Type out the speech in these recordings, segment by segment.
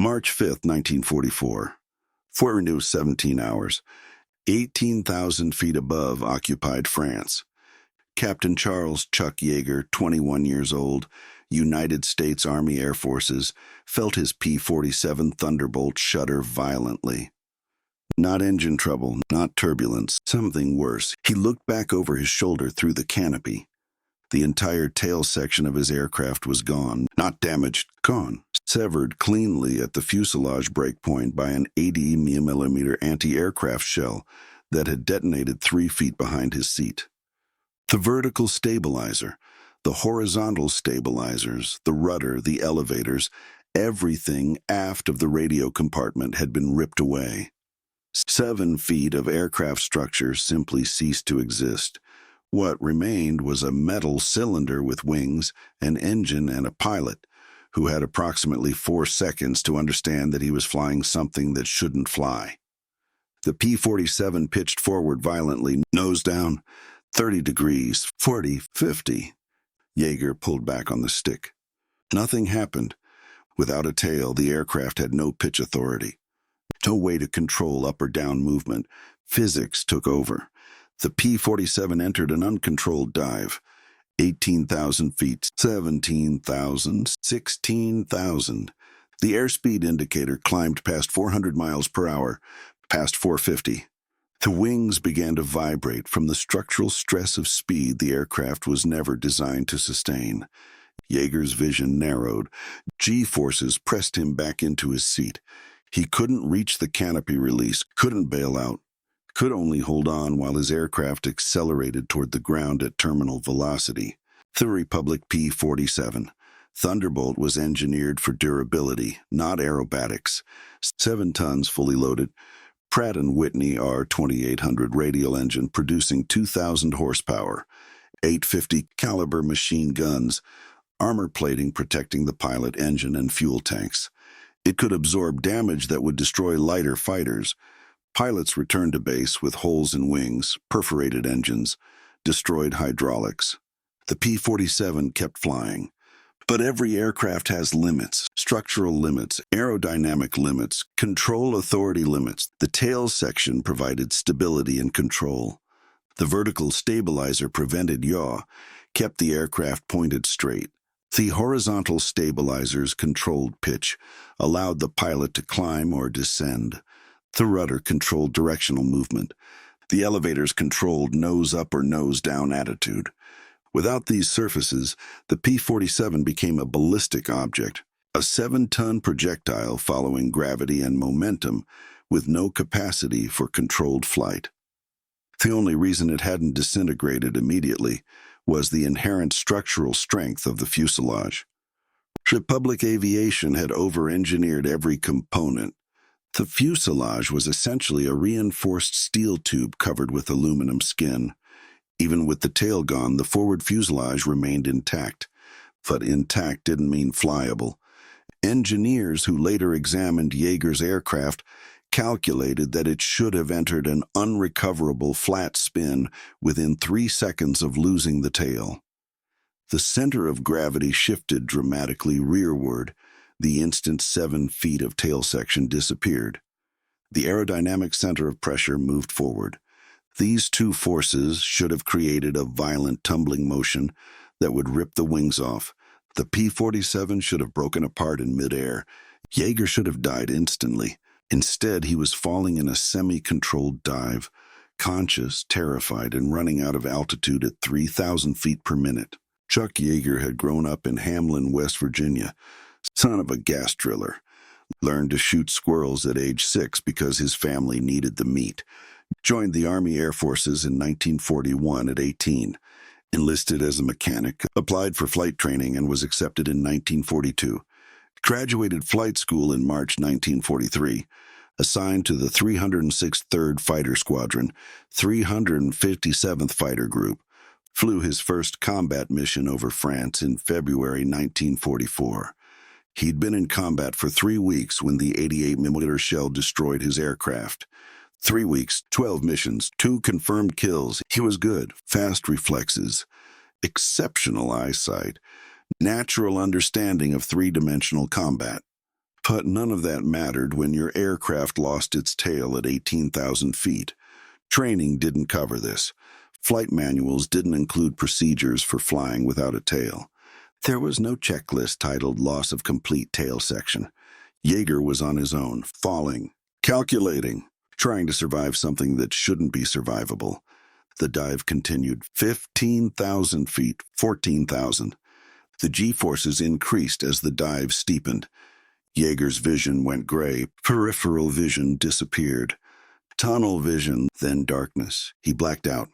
March 5th, 1944. 17 hours. 18,000 feet above occupied France. Captain Charles Chuck Yeager, 21 years old, United States Army Air Forces, felt his P-47 Thunderbolt shudder violently. Not engine trouble, not turbulence, something worse. He looked back over his shoulder through the canopy. The entire tail section of his aircraft was gone. Not damaged, gone. Severed cleanly at the fuselage breakpoint by an 80mm anti-aircraft shell that had detonated 3 feet behind his seat. The vertical stabilizer, the horizontal stabilizers, the rudder, the elevators, everything aft of the radio compartment had been ripped away. 7 feet of aircraft structure simply ceased to exist. What remained was a metal cylinder with wings, an engine, and a pilot, who had approximately 4 seconds to understand that he was flying something that shouldn't fly. The P-47 pitched forward violently, nose down, 30 degrees, 40, 50. Yeager pulled back on the stick. Nothing happened. Without a tail, the aircraft had no pitch authority. No way to control up or down movement. Physics took over. The P-47 entered an uncontrolled dive. 18,000 feet, 17,000, 16,000. The airspeed indicator climbed past 400 miles per hour, past 450. The wings began to vibrate from the structural stress of speed the aircraft was never designed to sustain. Yeager's vision narrowed. G-forces pressed him back into his seat. He couldn't reach the canopy release, couldn't bail out, could only hold on while his aircraft accelerated toward the ground at terminal velocity. The Republic P-47. Thunderbolt was engineered for durability, not aerobatics. 7 tons fully loaded. Pratt & Whitney R2800 radial engine producing 2,000 horsepower. 850 caliber machine guns. Armor plating protecting the pilot, engine, and fuel tanks. It could absorb damage that would destroy lighter fighters. Pilots returned to base with holes in wings, perforated engines, destroyed hydraulics. The P-47 kept flying. But every aircraft has limits, structural limits, aerodynamic limits, control authority limits. The tail section provided stability and control. The vertical stabilizer prevented yaw, kept the aircraft pointed straight. The horizontal stabilizers controlled pitch, allowed the pilot to climb or descend. The rudder controlled directional movement. The elevators controlled nose-up or nose-down attitude. Without these surfaces, the P-47 became a ballistic object, a 7-ton projectile following gravity and momentum with no capacity for controlled flight. The only reason it hadn't disintegrated immediately was the inherent structural strength of the fuselage. Republic Aviation had over-engineered every component. The fuselage was essentially a reinforced steel tube covered with aluminum skin. Even with the tail gone, the forward fuselage remained intact. But intact didn't mean flyable. Engineers who later examined Yeager's aircraft calculated that it should have entered an unrecoverable flat spin within 3 seconds of losing the tail. The center of gravity shifted dramatically rearward. The instant 7 feet of tail section disappeared. The aerodynamic center of pressure moved forward. These two forces should have created a violent tumbling motion that would rip the wings off. The P-47 should have broken apart in midair. Yeager should have died instantly. Instead, he was falling in a semi-controlled dive, conscious, terrified, and running out of altitude at 3,000 feet per minute. Chuck Yeager had grown up in Hamlin, West Virginia, son of a gas driller. Learned to shoot squirrels at age 6 because his family needed the meat. Joined the Army Air Forces in 1941 at 18. Enlisted as a mechanic, applied for flight training, and was accepted in 1942. Graduated flight school in March 1943. Assigned to the 306th 3rd Fighter Squadron, 357th Fighter Group. Flew his first combat mission over France in February 1944. He'd been in combat for 3 weeks when the 88mm shell destroyed his aircraft. 3 weeks, 12 missions, 2 confirmed kills. He was good, fast reflexes, exceptional eyesight, natural understanding of 3-dimensional combat. But none of that mattered when your aircraft lost its tail at 18,000 feet. Training didn't cover this. Flight manuals didn't include procedures for flying without a tail. There was no checklist titled Loss of Complete Tail Section. Yeager was on his own, falling, calculating, trying to survive something that shouldn't be survivable. The dive continued. 15,000 feet, 14,000. The G-forces increased as the dive steepened. Yeager's vision went gray. Peripheral vision disappeared. Tunnel vision, then darkness. He blacked out.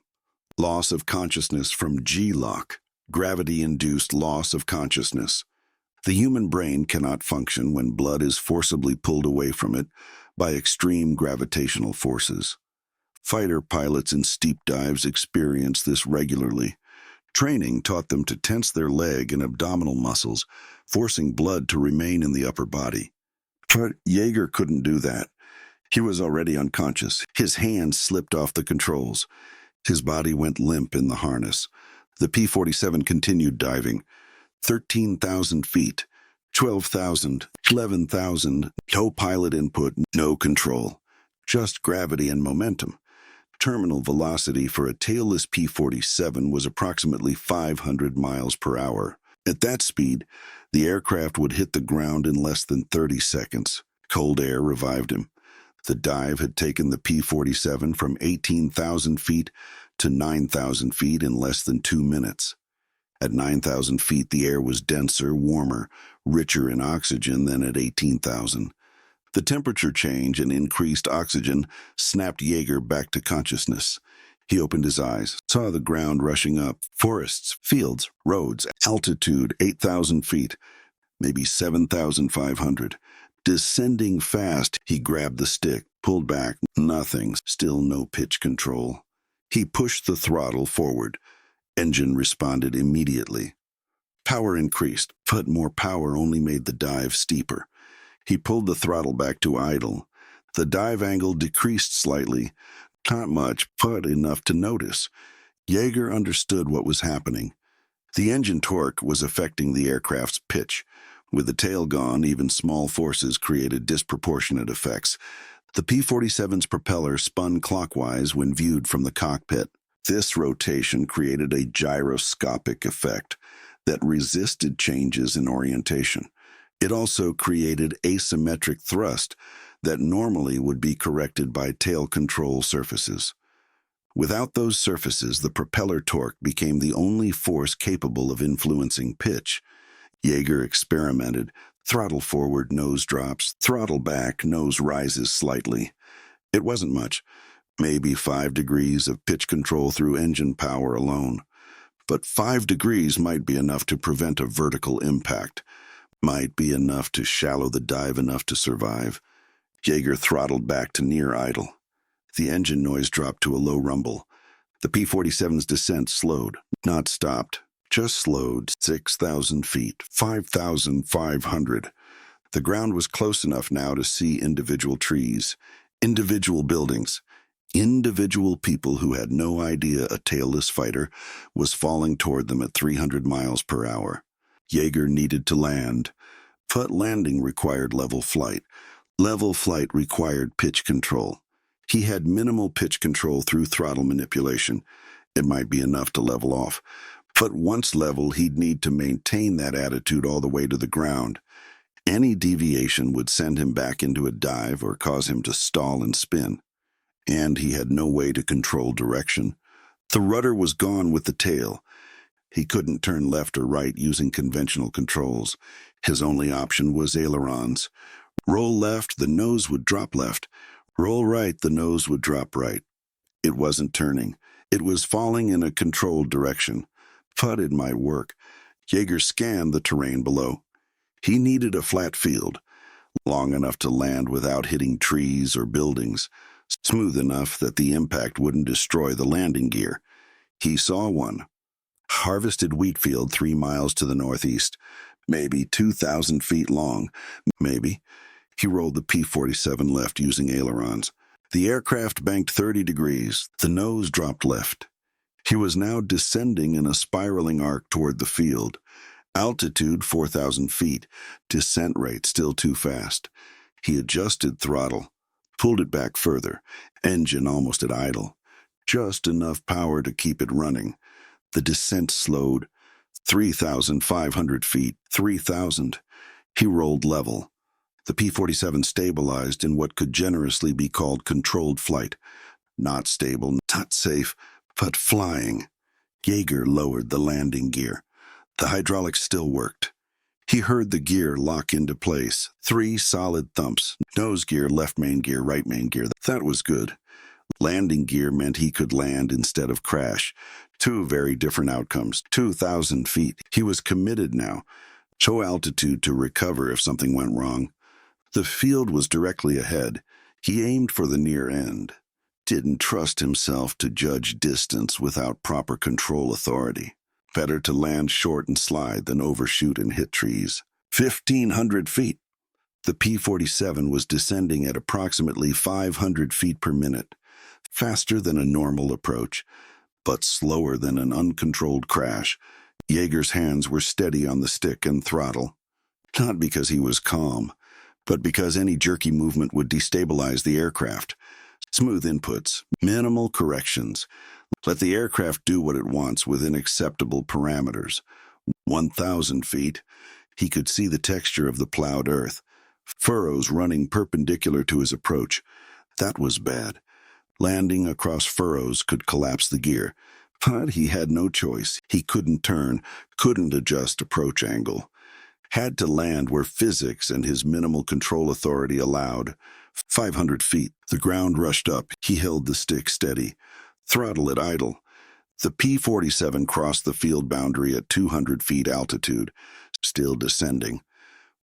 Loss of consciousness from G-lock. Gravity-induced loss of consciousness. The human brain cannot function when blood is forcibly pulled away from it by extreme gravitational forces. Fighter pilots in steep dives experience this regularly. Training taught them to tense their leg and abdominal muscles, forcing blood to remain in the upper body. But Yeager couldn't do that. He was already unconscious. His hands slipped off the controls. His body went limp in the harness. The P-47 continued diving. 13,000 feet, 12,000, 11,000, no pilot input, no control. Just gravity and momentum. Terminal velocity for a tailless P-47 was approximately 500 miles per hour. At that speed, the aircraft would hit the ground in less than 30 seconds. Cold air revived him. The dive had taken the P-47 from 18,000 feet to 9,000 feet in less than 2 minutes. At 9,000 feet, the air was denser, warmer, richer in oxygen than at 18,000. The temperature change and increased oxygen snapped Yeager back to consciousness. He opened his eyes, saw the ground rushing up, forests, fields, roads, altitude 8,000 feet, maybe 7,500. Descending fast, he grabbed the stick, pulled back, nothing, still no pitch control. He pushed the throttle forward. Engine responded immediately. Power increased, but more power only made the dive steeper. He pulled the throttle back to idle. The dive angle decreased slightly, not much, but enough to notice. Yeager understood what was happening. The engine torque was affecting the aircraft's pitch. With the tail gone, even small forces created disproportionate effects. The P-47's propeller spun clockwise when viewed from the cockpit. This rotation created a gyroscopic effect that resisted changes in orientation. It also created asymmetric thrust that normally would be corrected by tail control surfaces. Without those surfaces, the propeller torque became the only force capable of influencing pitch. Yeager experimented. Throttle forward, nose drops. Throttle back, nose rises slightly. It wasn't much. Maybe 5 degrees of pitch control through engine power alone. But 5 degrees might be enough to prevent a vertical impact. Might be enough to shallow the dive enough to survive. Yeager throttled back to near idle. The engine noise dropped to a low rumble. The P-47's descent slowed, not stopped, just slowed. 6,000 feet, 5,500. The ground was close enough now to see individual trees, individual buildings, individual people who had no idea a tailless fighter was falling toward them at 300 miles per hour. Yeager needed to land, but landing required level flight. Level flight required pitch control. He had minimal pitch control through throttle manipulation. It might be enough to level off, but once level, he'd need to maintain that attitude all the way to the ground. Any deviation would send him back into a dive or cause him to stall and spin. And he had no way to control direction. The rudder was gone with the tail. He couldn't turn left or right using conventional controls. His only option was ailerons. Roll left, the nose would drop left. Roll right, the nose would drop right. It wasn't turning. It was falling in a controlled direction. But it might work. Yeager scanned the terrain below. He needed a flat field, long enough to land without hitting trees or buildings, smooth enough that the impact wouldn't destroy the landing gear. He saw one. Harvested wheat field 3 miles to the northeast, maybe 2,000 feet long, maybe. He rolled the P-47 left using ailerons. The aircraft banked 30 degrees. The nose dropped left. He was now descending in a spiraling arc toward the field. Altitude 4,000 feet. Descent rate still too fast. He adjusted throttle, pulled it back further. Engine almost at idle. Just enough power to keep it running. The descent slowed. 3,500 feet. 3,000. He rolled level. The P-47 stabilized in what could generously be called controlled flight. Not stable, not safe, but flying. Yeager lowered the landing gear. The hydraulics still worked. He heard the gear lock into place. 3 solid thumps. Nose gear, left main gear, right main gear. That was good. Landing gear meant he could land instead of crash. 2 very different outcomes. 2,000 feet. He was committed now. Show altitude to recover if something went wrong. The field was directly ahead. He aimed for the near end. Didn't trust himself to judge distance without proper control authority. Better to land short and slide than overshoot and hit trees. 1,500 feet. The P-47 was descending at approximately 500 feet per minute. Faster than a normal approach, but slower than an uncontrolled crash. Yeager's hands were steady on the stick and throttle. Not because he was calm, but because any jerky movement would destabilize the aircraft. Smooth inputs, minimal corrections. Let the aircraft do what it wants within acceptable parameters. 1,000 feet. He could see the texture of the plowed earth. Furrows running perpendicular to his approach. That was bad. Landing across furrows could collapse the gear. But he had no choice. He couldn't turn, couldn't adjust approach angle. Had to land where physics and his minimal control authority allowed. 500 feet. The ground rushed up. He held the stick steady. Throttle at idle. The P-47 crossed the field boundary at 200 feet altitude. Still descending.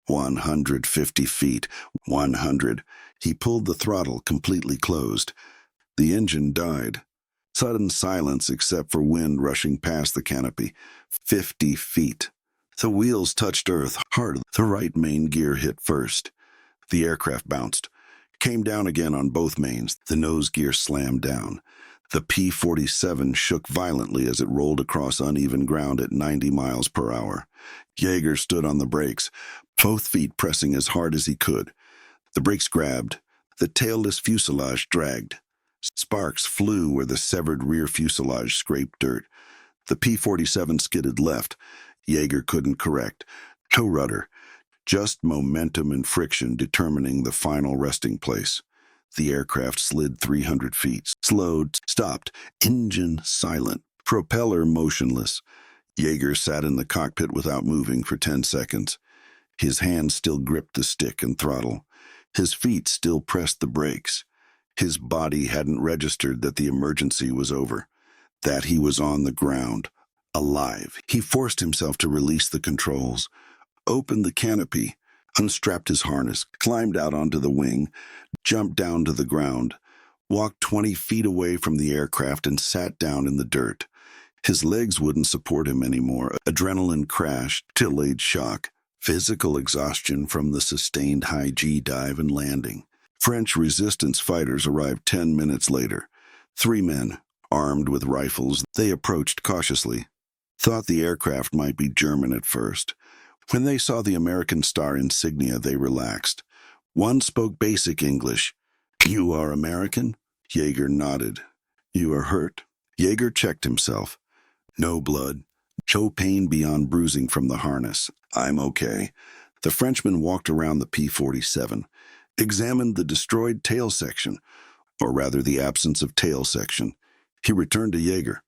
150 feet. 100. He pulled the throttle completely closed. The engine died. Sudden silence except for wind rushing past the canopy. 50 feet. The wheels touched earth hard. The right main gear hit first. The aircraft bounced. Came down again on both mains. The nose gear slammed down. The P-47 shook violently as it rolled across uneven ground at 90 miles per hour. Yeager stood on the brakes, both feet pressing as hard as he could. The brakes grabbed. The tailless fuselage dragged. Sparks flew where the severed rear fuselage scraped dirt. The P-47 skidded left. Yeager couldn't correct. No rudder. Just momentum and friction determining the final resting place. The aircraft slid 300 feet, slowed, stopped, engine silent, propeller motionless. Yeager sat in the cockpit without moving for 10 seconds. His hands still gripped the stick and throttle. His feet still pressed the brakes. His body hadn't registered that the emergency was over, that he was on the ground, alive. He forced himself to release the controls, opened the canopy, unstrapped his harness, climbed out onto the wing, jumped down to the ground, walked 20 feet away from the aircraft and sat down in the dirt. His legs wouldn't support him anymore. Adrenaline crashed, delayed shock, physical exhaustion from the sustained high-G dive and landing. French resistance fighters arrived 10 minutes later. 3 men, armed with rifles. They approached cautiously. Thought the aircraft might be German at first. When they saw the American star insignia, they relaxed. One spoke basic English. "You are American?" Yeager nodded. "You are hurt?" Yeager checked himself. No blood. No pain beyond bruising from the harness. "I'm okay." The Frenchman walked around the P-47, examined the destroyed tail section, or rather the absence of tail section. He returned to Yeager.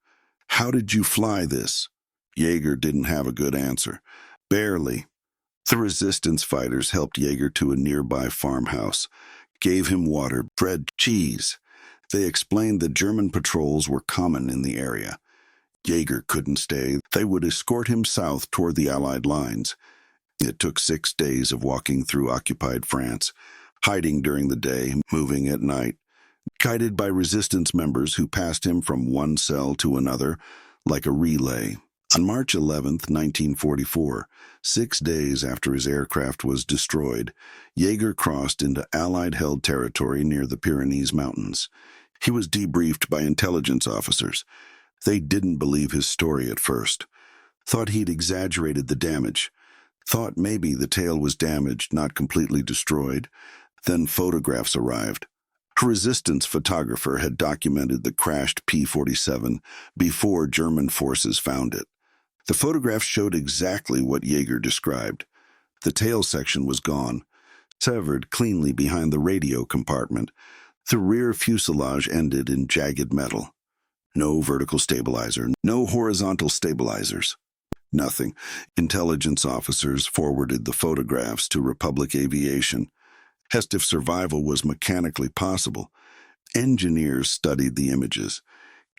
"How did you fly this?" Yeager didn't have a good answer. "Barely." The resistance fighters helped Yeager to a nearby farmhouse, gave him water, bread, cheese. They explained that German patrols were common in the area. Yeager couldn't stay. They would escort him south toward the Allied lines. It took 6 days of walking through occupied France, hiding during the day, moving at night, guided by resistance members who passed him from one cell to another like a relay. On March 11, 1944, 6 days after his aircraft was destroyed, Yeager crossed into Allied-held territory near the Pyrenees Mountains. He was debriefed by intelligence officers. They didn't believe his story at first. Thought he'd exaggerated the damage. Thought maybe the tail was damaged, not completely destroyed. Then photographs arrived. A resistance photographer had documented the crashed P-47 before German forces found it. The photographs showed exactly what Jaeger described. The tail section was gone, severed cleanly behind the radio compartment. The rear fuselage ended in jagged metal. No vertical stabilizer, no horizontal stabilizers. Nothing. Intelligence officers forwarded the photographs to Republic Aviation. Test if survival was mechanically possible. Engineers studied the images,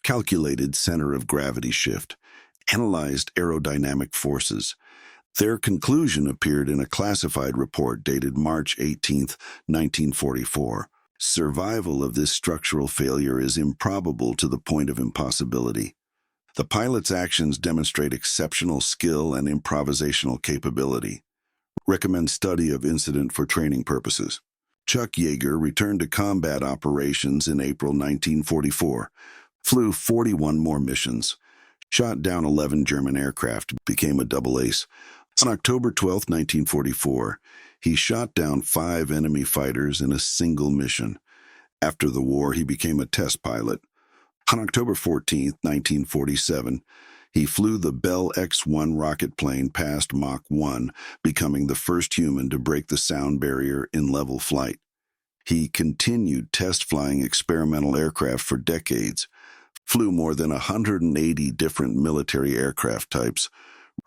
calculated center of gravity shift, analyzed aerodynamic forces. Their conclusion appeared in a classified report dated March 18, 1944. Survival of this structural failure is improbable to the point of impossibility. The pilot's actions demonstrate exceptional skill and improvisational capability. Recommend study of incident for training purposes. Chuck Yeager returned to combat operations in April 1944, flew 41 more missions, shot down 11 German aircraft, became a double ace. On October 12, 1944, he shot down 5 enemy fighters in a single mission. After the war, he became a test pilot. On October 14, 1947, he flew the Bell X-1 rocket plane past Mach 1, becoming the first human to break the sound barrier in level flight. He continued test flying experimental aircraft for decades, flew more than 180 different military aircraft types,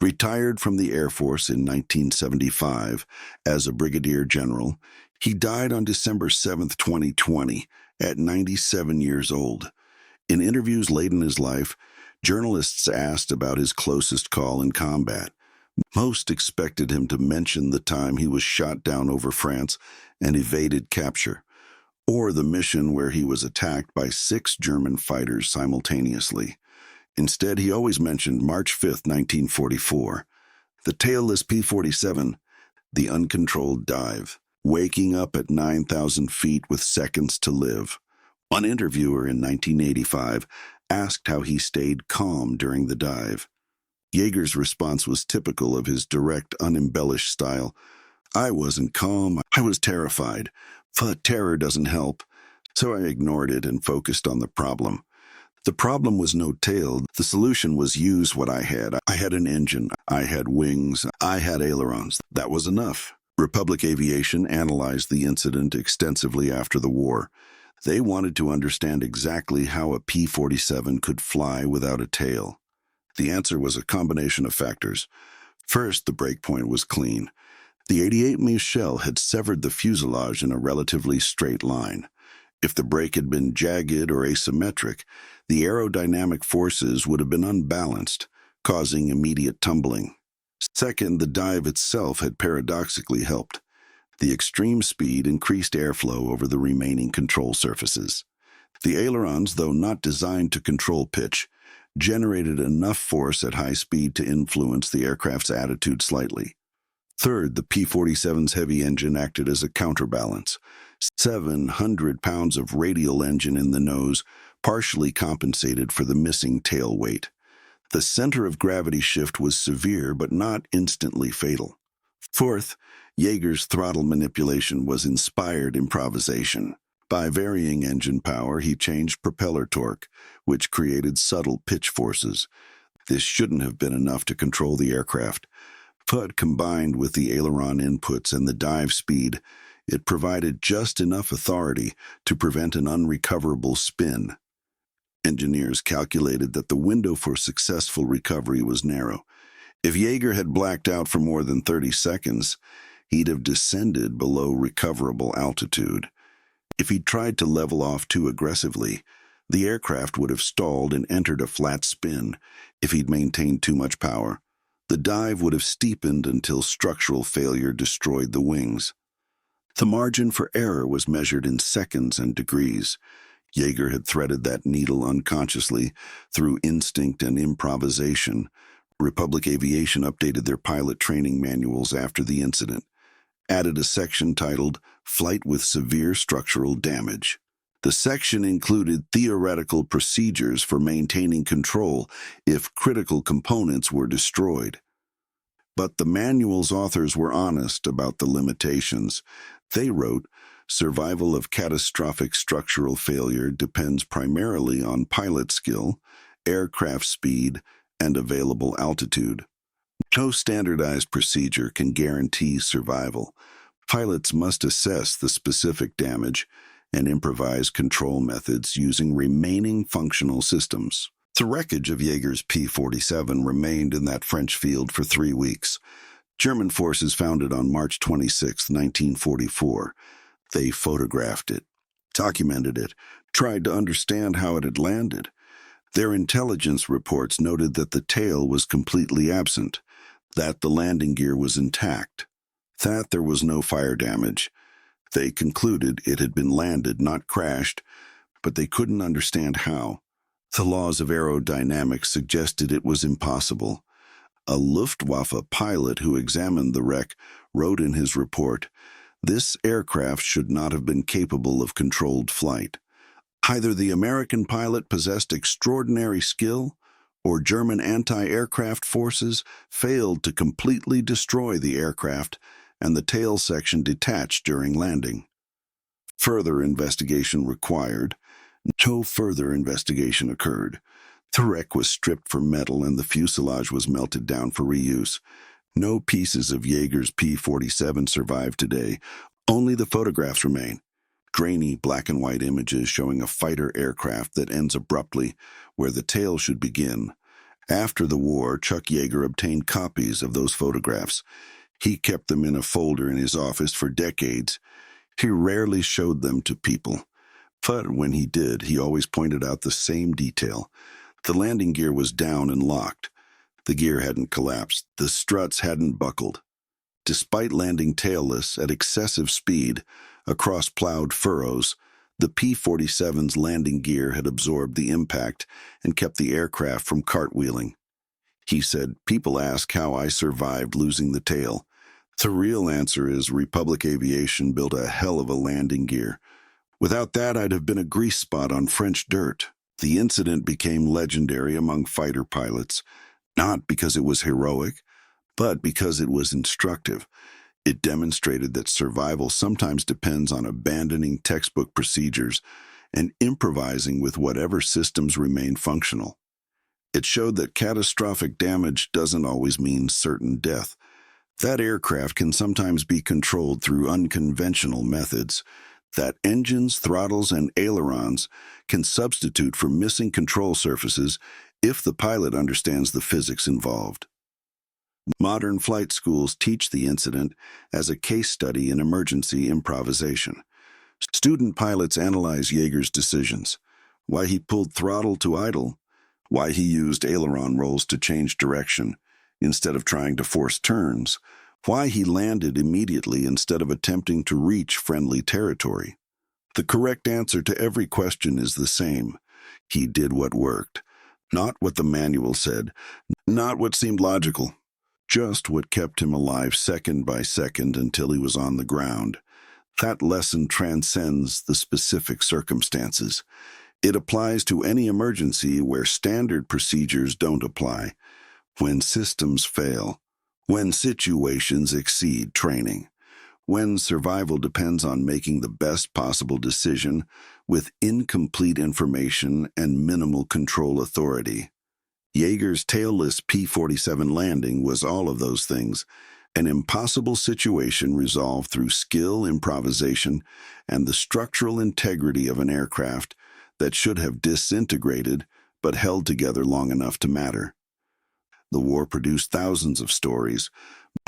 retired from the Air Force in 1975 as a brigadier general. He died on December 7, 2020, at 97 years old. In interviews late in his life, journalists asked about his closest call in combat. Most expected him to mention the time he was shot down over France and evaded capture, or the mission where he was attacked by 6 German fighters simultaneously. Instead, he always mentioned March 5, 1944, the tailless P-47, the uncontrolled dive, waking up at 9,000 feet with seconds to live. One interviewer in 1985 asked how he stayed calm during the dive. Yeager's response was typical of his direct, unembellished style. "I wasn't calm, I was terrified, but terror doesn't help, so I ignored it and focused on the problem. The problem was no tail. The solution was use what I had. I had an engine, I had wings, I had ailerons. That was enough." Republic Aviation analyzed the incident extensively after the war. They wanted to understand exactly how a P-47 could fly without a tail. The answer was a combination of factors. First, the breakpoint was clean. The 88mm shell had severed the fuselage in a relatively straight line. If the break had been jagged or asymmetric, the aerodynamic forces would have been unbalanced, causing immediate tumbling. Second, the dive itself had paradoxically helped. The extreme speed increased airflow over the remaining control surfaces. The ailerons, though not designed to control pitch, generated enough force at high speed to influence the aircraft's attitude slightly. Third, the P-47's heavy engine acted as a counterbalance. 700 pounds of radial engine in the nose partially compensated for the missing tail weight. The center of gravity shift was severe but not instantly fatal. Fourth, Yeager's throttle manipulation was inspired improvisation. By varying engine power, he changed propeller torque, which created subtle pitch forces. This shouldn't have been enough to control the aircraft, but combined with the aileron inputs and the dive speed, it provided just enough authority to prevent an unrecoverable spin. Engineers calculated that the window for successful recovery was narrow. If Yeager had blacked out for more than 30 seconds, he'd have descended below recoverable altitude. If he'd tried to level off too aggressively, the aircraft would have stalled and entered a flat spin. If he'd maintained too much power, the dive would have steepened until structural failure destroyed the wings. The margin for error was measured in seconds and degrees. Yeager had threaded that needle unconsciously through instinct and improvisation. Republic Aviation updated their pilot training manuals after the incident, added a section titled "Flight with Severe Structural Damage." The section included theoretical procedures for maintaining control if critical components were destroyed. But the manual's authors were honest about the limitations. They wrote, "Survival of catastrophic structural failure depends primarily on pilot skill, aircraft speed, and available altitude. No standardized procedure can guarantee survival. Pilots must assess the specific damage and improvise control methods using remaining functional systems." The wreckage of Jaeger's P-47 remained in that French field for 3 weeks. German forces found it on March 26, 1944. They photographed it, documented it, tried to understand how it had landed. Their intelligence reports noted that the tail was completely absent, that the landing gear was intact, that there was no fire damage. They concluded it had been landed, not crashed, but they couldn't understand how. The laws of aerodynamics suggested it was impossible. A Luftwaffe pilot who examined the wreck wrote in his report, "This aircraft should not have been capable of controlled flight. Either the American pilot possessed extraordinary skill, or German anti-aircraft forces failed to completely destroy the aircraft, and the tail section detached during landing." Further investigation required. No further investigation occurred. The wreck was stripped for metal and the fuselage was melted down for reuse. No pieces of Jaeger's P-47 survive today. Only the photographs remain. Grainy black and white images showing a fighter aircraft that ends abruptly where the tail should begin. After the war, Chuck Yeager obtained copies of those photographs. He kept them in a folder in his office for decades. He rarely showed them to people. But when he did, he always pointed out the same detail. The landing gear was down and locked. The gear hadn't collapsed. The struts hadn't buckled. Despite landing tailless at excessive speed across plowed furrows, the P-47's landing gear had absorbed the impact and kept the aircraft from cartwheeling. He said, "People ask how I survived losing the tail. The real answer is Republic Aviation built a hell of a landing gear. Without that, I'd have been a grease spot on French dirt." The incident became legendary among fighter pilots, not because it was heroic, but because it was instructive. It demonstrated that survival sometimes depends on abandoning textbook procedures and improvising with whatever systems remain functional. It showed that catastrophic damage doesn't always mean certain death. That aircraft can sometimes be controlled through unconventional methods, that engines, throttles, and ailerons can substitute for missing control surfaces if the pilot understands the physics involved. Modern flight schools teach the incident as a case study in emergency improvisation. Student pilots analyze Yeager's decisions, why he pulled throttle to idle, why he used aileron rolls to change direction instead of trying to force turns, why he landed immediately instead of attempting to reach friendly territory. The correct answer to every question is the same. He did what worked, not what the manual said, not what seemed logical, just what kept him alive second by second until he was on the ground. That lesson transcends the specific circumstances. It applies to any emergency where standard procedures don't apply, when systems fail, when situations exceed training, when survival depends on making the best possible decision with incomplete information and minimal control authority. Yeager's tailless P-47 landing was all of those things, an impossible situation resolved through skill, improvisation, and the structural integrity of an aircraft that should have disintegrated but held together long enough to matter. The war produced thousands of stories.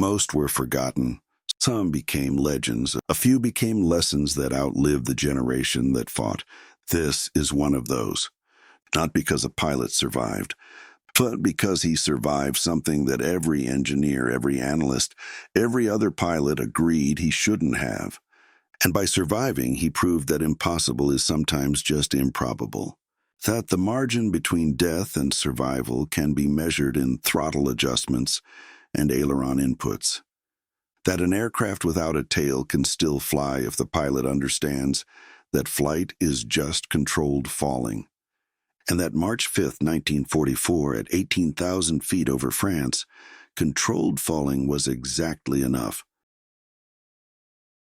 Most were forgotten. Some became legends. A few became lessons that outlived the generation that fought. This is one of those. Not because a pilot survived, but because he survived something that every engineer, every analyst, every other pilot agreed he shouldn't have. And by surviving, he proved that impossible is sometimes just improbable. That the margin between death and survival can be measured in throttle adjustments and aileron inputs. That an aircraft without a tail can still fly if the pilot understands that flight is just controlled falling, and that March 5, 1944, at 18,000 feet over France, controlled falling was exactly enough.